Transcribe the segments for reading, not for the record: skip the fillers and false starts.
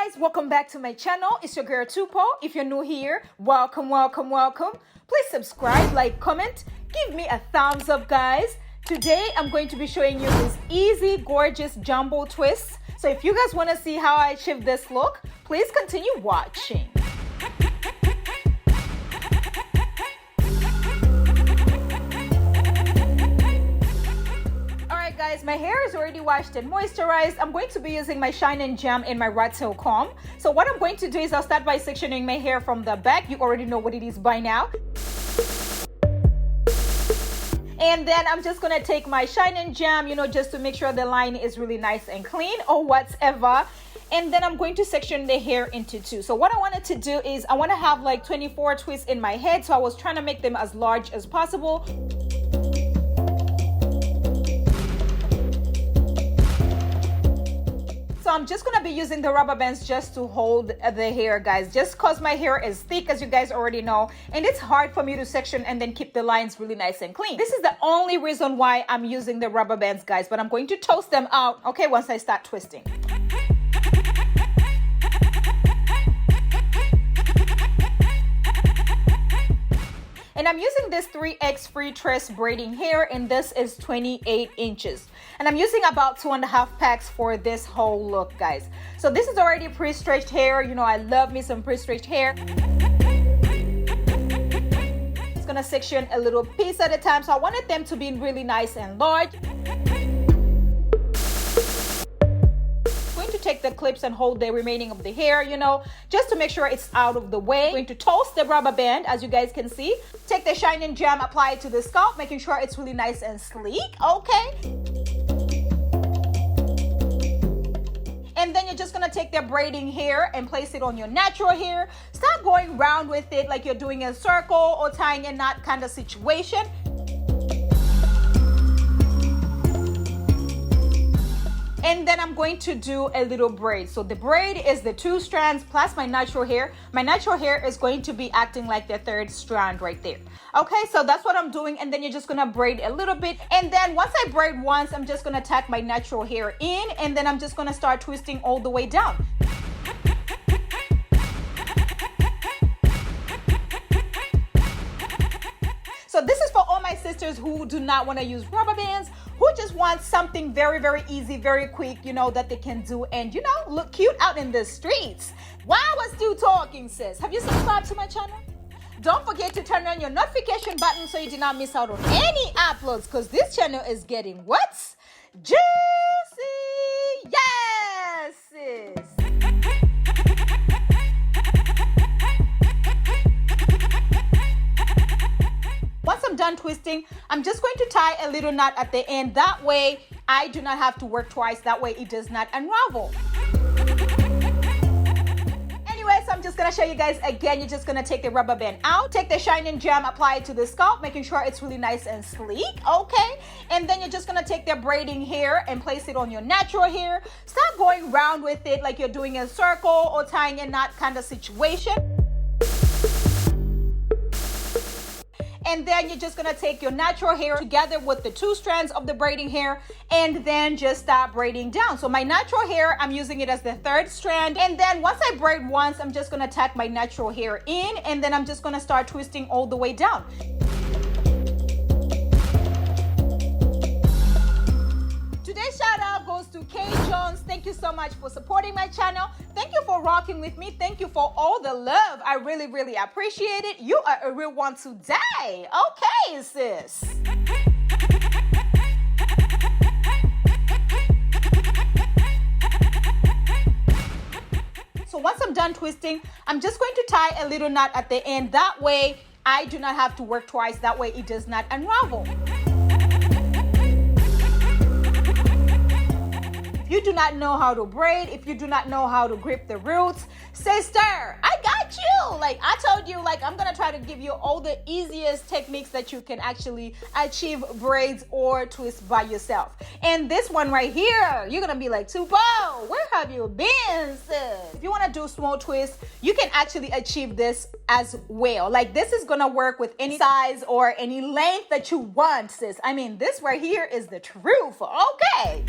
guys, welcome back to my channel. It's your girl Tupo. If you're new here, welcome. Please subscribe, like, comment, give me a thumbs up, guys. Today I'm going to be showing you this easy, gorgeous jumbo twists. So if you guys want to see how I achieve this look, please continue watching. Guys, my hair is already washed and moisturized. I'm going to be using my Shine and Jam in my rat tail comb. So what I'm going to do is I'll start by sectioning my hair from the back. You already know what it is by now. And then I'm just gonna take my Shine and Jam, just to make sure the line is really nice and clean or whatever. And then I'm going to section the hair into two. So what I wanted to do is I want to have like 24 twists in my head. So I was trying to make them as large as possible. So I'm just gonna be using the rubber bands just to hold the hair, guys, just because my hair is thick, as you guys already know, and it's hard for me to section and then keep the lines really nice and clean. This is the only reason why I'm using the rubber bands, guys, but I'm going to toast them out, okay, once I start twisting. And I'm using this 3X free tress braiding hair, and this is 28 inches. And I'm using about 2.5 packs for this whole look, guys. So this is already pre-stretched hair. I love me some pre-stretched hair. It's gonna section a little piece at a time. So I wanted them to be really nice and large. To take the clips and hold the remaining of the hair, just to make sure it's out of the way. I'm going to toast the rubber band, as you guys can see. Take the Shine and Jam, apply it to the scalp, making sure it's really nice and sleek, okay? And then you're just gonna take the braiding hair and place it on your natural hair. Start going round with it like you're doing a circle or tying a knot kind of situation. And then I'm going to do a little braid. So the braid is the 2 strands plus my natural hair. My natural hair is going to be acting like the 3rd strand right there. Okay, so that's what I'm doing. And then you're just gonna braid a little bit. And then once I braid once, I'm just gonna tack my natural hair in, and then I'm just gonna start twisting all the way down. So this is for all my sisters who do not want to use rubber bands, who just want something very, very easy, very quick, that they can do and, look cute out in the streets. While we're still talking, sis, have you subscribed to my channel? Don't forget to turn on your notification button so you do not miss out on any uploads, because this channel is getting what's juicy. Yes, sis. Once I'm done twisting, I'm just going to tie a little knot at the end. That way, I do not have to work twice. That way, it does not unravel. Anyway, so I'm just going to show you guys again. You're just going to take the rubber band out, take the Shine and Jam, apply it to the scalp, making sure it's really nice and sleek, okay? And then you're just going to take the braiding hair and place it on your natural hair. Start going round with it like you're doing a circle or tying a knot kind of situation. And then you're just gonna take your natural hair together with the 2 strands of the braiding hair and then just start braiding down. So my natural hair, I'm using it as the 3rd strand. And then once I braid once, I'm just gonna tack my natural hair in, and then I'm just gonna start twisting all the way down. Today's shout out goes to Kay Jones. Thank you so much for supporting my channel. Thank you for rocking with me. Thank you for all the love. I really, really appreciate it. You are a real one today. Okay, sis. So once I'm done twisting, I'm just going to tie a little knot at the end. That way, I do not have to work twice. That way, it does not unravel. If you do not know how to braid, if you do not know how to grip the roots, sister, I got you. Like I told you, I'm gonna try to give you all the easiest techniques that you can actually achieve braids or twists by yourself. And this one right here, you're gonna be like, Tupo, where have you been, sis? If you wanna do small twists, you can actually achieve this as well. Like this is gonna work with any size or any length that you want, sis. I mean, this right here is the truth, okay?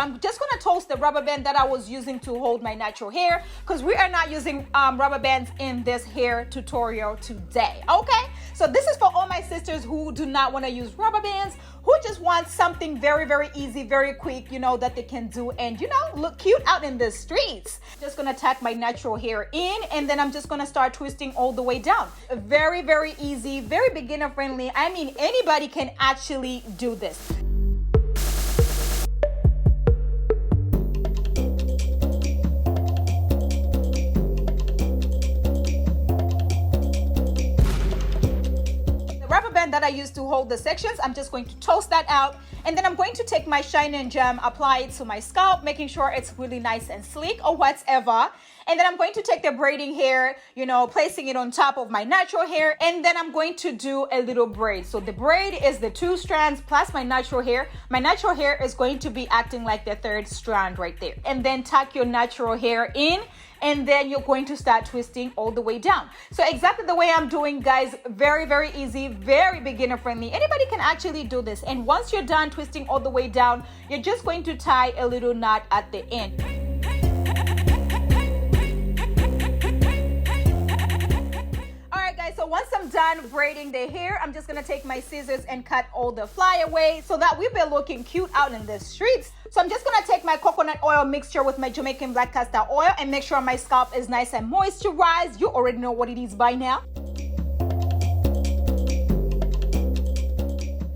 I'm just going to toast the rubber band that I was using to hold my natural hair, because we are not using rubber bands in this hair tutorial today. Okay, so this is for all my sisters who do not want to use rubber bands, who just want something very, very easy, very quick, you know, that they can do and, you know, look cute out in the streets. Just gonna tuck my natural hair in, and then I'm just gonna start twisting all the way down. Very, very easy, very beginner friendly. I mean, anybody can actually do this. That I used to hold the sections, I'm just going to toast that out, and then I'm going to take my Shine and Gem, apply it to my scalp, making sure it's really nice and sleek or whatever. And then I'm going to take the braiding hair, you know, placing it on top of my natural hair, and then I'm going to do a little braid. So the braid is the 2 strands plus my natural hair. My natural hair is going to be acting like the 3rd strand right there. And then tuck your natural hair in, and then you're going to start twisting all the way down. So exactly the way I'm doing, guys, very, very easy, very beginner friendly. Anybody can actually do this. And once you're done twisting all the way down, you're just going to tie a little knot at the end. So once I'm done braiding the hair, I'm just gonna take my scissors and cut all the flyaways so that we'll be looking cute out in the streets. So I'm just gonna take my coconut oil mixture with my Jamaican black castor oil and make sure my scalp is nice and moisturized. You already know what it is by now.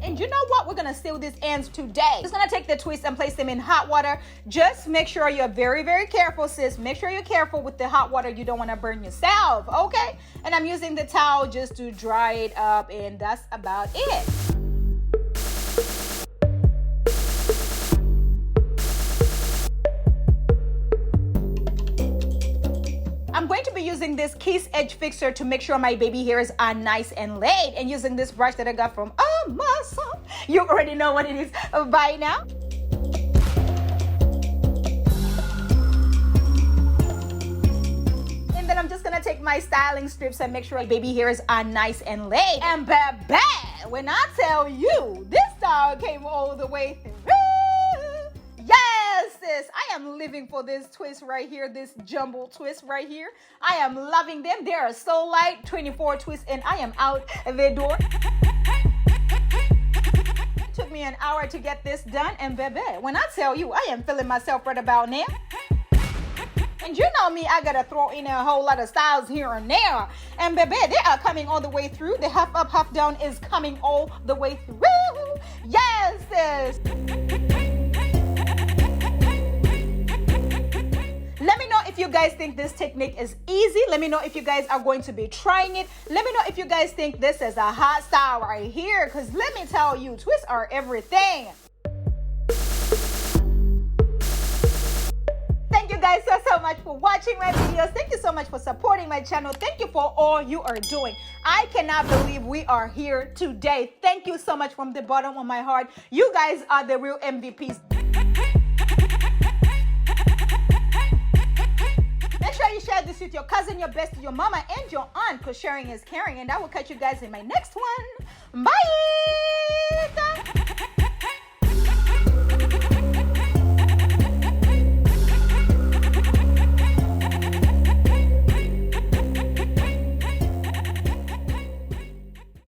And you know what? We're gonna seal these ends today. Just gonna take the twists and place them in hot water. Just make sure you're very, very careful, sis. Make sure you're careful with the hot water. You don't wanna burn yourself, okay? And I'm using the towel just to dry it up, and that's about it. I'm going to be using this Kiss Edge Fixer to make sure my baby hairs are nice and laid, and using this brush that I got from Amazon. You already know what it is by now. And then I'm just gonna take my styling strips and make sure my baby hairs are nice and laid. And baby, when I tell you, this style came all the way through. Yes, sis, I am living for this twist right here, this jumbo twist right here. I am loving them. They are so light, 24 twists, and I am out the door. It took me an hour to get this done, and baby, when I tell you, I am feeling myself right about now. And you know me, I gotta throw in a whole lot of styles here and there. And baby, they are coming all the way through. The half up, half down is coming all the way through. Yes, sis. Let me know if you guys think this technique is easy. Let me know if you guys are going to be trying it. Let me know if you guys think this is a hot style right here, because let me tell you, twists are everything. Thank you guys so much for watching my videos. Thank you so much for supporting my channel. Thank you for all you are doing. I cannot believe we are here today. Thank you so much from the bottom of my heart. You guys are the real MVPs. Make sure you share this with your cousin, your bestie, your mama, and your aunt, because sharing is caring. And I will catch you guys in my next one. Bye!